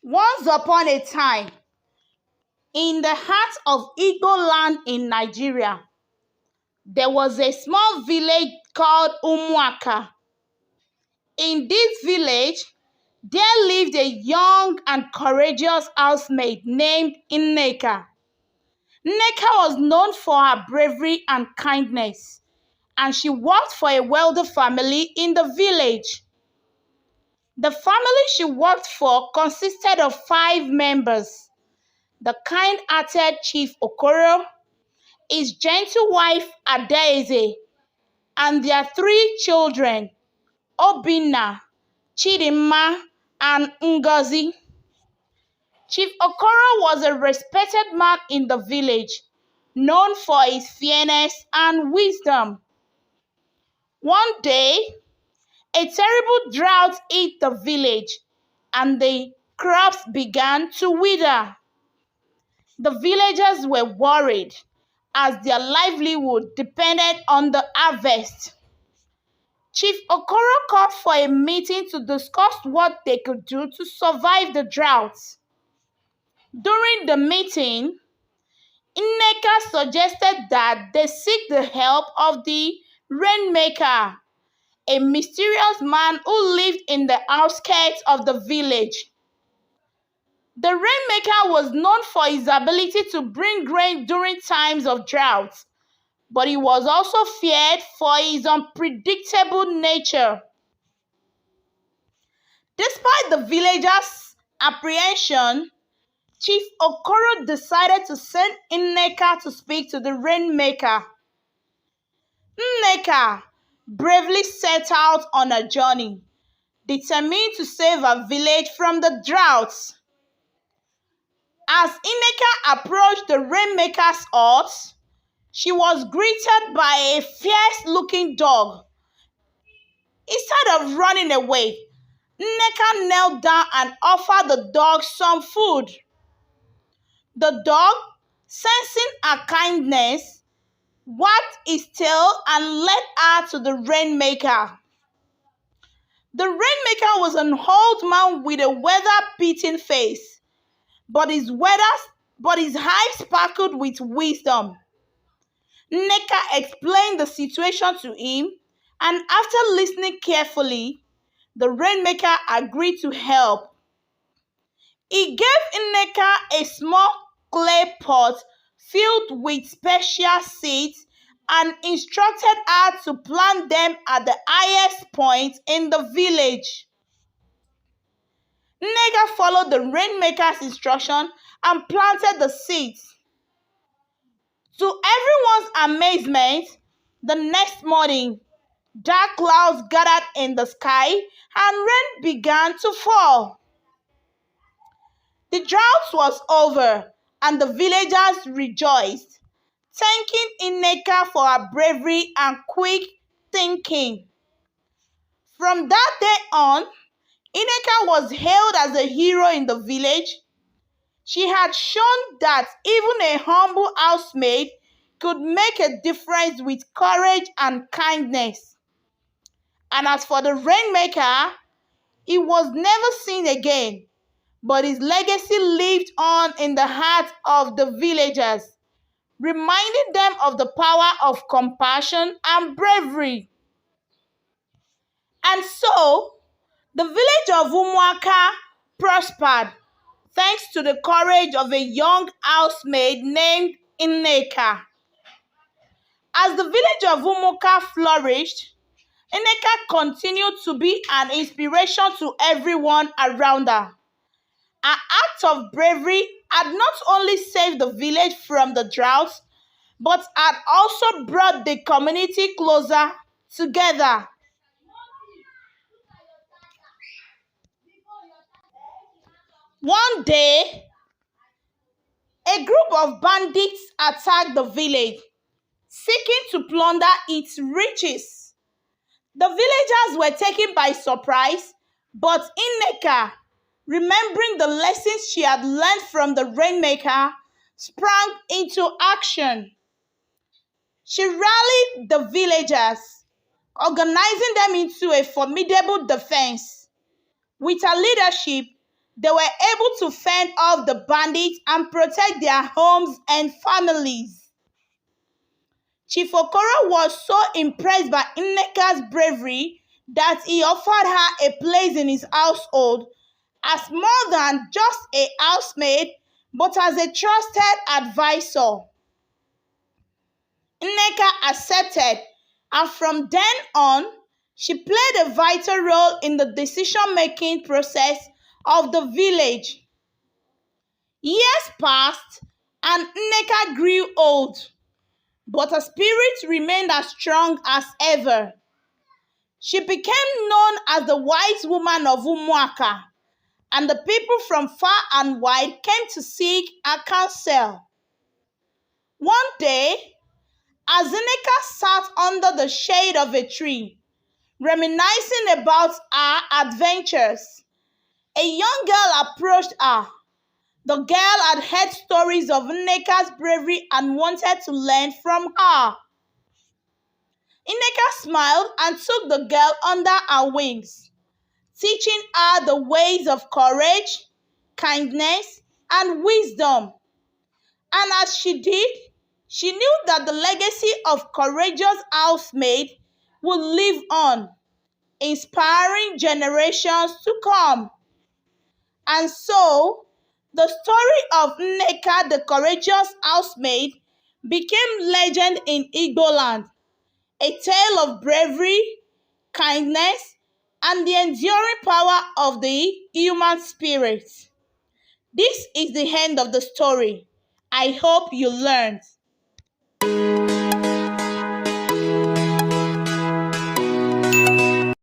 Once upon a time, in the heart of Igbo land in Nigeria, there was a small village called Umuaka. In this village, there lived a young and courageous housemaid named Nneka. Nneka was known for her bravery and kindness, and she worked for a wealthy family in the village. The family she worked for consisted of 5 members: the kind-hearted Chief Okoro, his gentle wife Adaeze, and their 3 children, Obinna, Chidinma, and Ngozi. Chief Okoro was a respected man in the village, known for his fairness and wisdom. One day, a terrible drought hit the village, and the crops began to wither. The villagers were worried, as their livelihood depended on the harvest. Chief Okoro called for a meeting to discuss what they could do to survive the drought. During the meeting, Nneka suggested that they seek the help of the rainmaker, a mysterious man who lived in the outskirts of the village. The rainmaker was known for his ability to bring rain during times of drought, but he was also feared for his unpredictable nature. Despite the villagers' apprehension, Chief Okoro decided to send Nneka to speak to the rainmaker. Nneka bravely set out on a journey, determined to save her village from the drought. As Nneka approached the rainmaker's hut, she was greeted by a fierce-looking dog. Instead of running away, Nneka knelt down and offered the dog some food. The dog, sensing her kindness, wagged its tail and led her to the rainmaker. The rainmaker was an old man with a weather-beaten face, but his eyes sparkled with wisdom. Nneka explained the situation to him, and after listening carefully, the rainmaker agreed to help. He gave Nneka a small clay pot filled with special seeds and instructed her to plant them at the highest point in the village. Nneka followed the rainmaker's instruction and planted the seeds. To everyone's amazement, the next morning, dark clouds gathered in the sky and rain began to fall. The drought was over, and the villagers rejoiced, thanking Nneka for her bravery and quick thinking. From that day on, Nneka was hailed as a hero in the village. She had shown that even a humble housemaid could make a difference with courage and kindness. And as for the rainmaker, he was never seen again, but his legacy lived on in the hearts of the villagers, reminding them of the power of compassion and bravery. And so, the village of Umuaka prospered, thanks to the courage of a young housemaid named Nneka. As the village of Umuaka flourished, Nneka continued to be an inspiration to everyone around her. Her act of bravery had not only saved the village from the drought, but had also brought the community closer together. One day, a group of bandits attacked the village, seeking to plunder its riches. The villagers were taken by surprise, but Nneka, remembering the lessons she had learned from the rainmaker, sprang into action. She rallied the villagers, organizing them into a formidable defense. With her leadership, They were able to fend off the bandits and protect their homes and families. Chief Okoro was so impressed by Nneka's bravery that he offered her a place in his household as more than just a housemaid, but as a trusted advisor. Nneka accepted, and from then on, she played a vital role in the decision-making process of the village. Years passed, and Nneka grew old, but her spirit remained as strong as ever. She became known as the wise woman of Umuaka, and the people from far and wide came to seek her counsel. One day, as Nneka sat under the shade of a tree, reminiscing about her adventures, a young girl approached her. The girl had heard stories of Nneka's bravery and wanted to learn from her. Nneka smiled and took the girl under her wings, teaching her the ways of courage, kindness, and wisdom. And as she did, she knew that the legacy of Courageous Housemaid would live on, inspiring generations to come. And so, the story of Nneka the Courageous Housemaid became legend in Igbo land, a tale of bravery, kindness, and the enduring power of the human spirit. This is the end of the story. I hope you learned.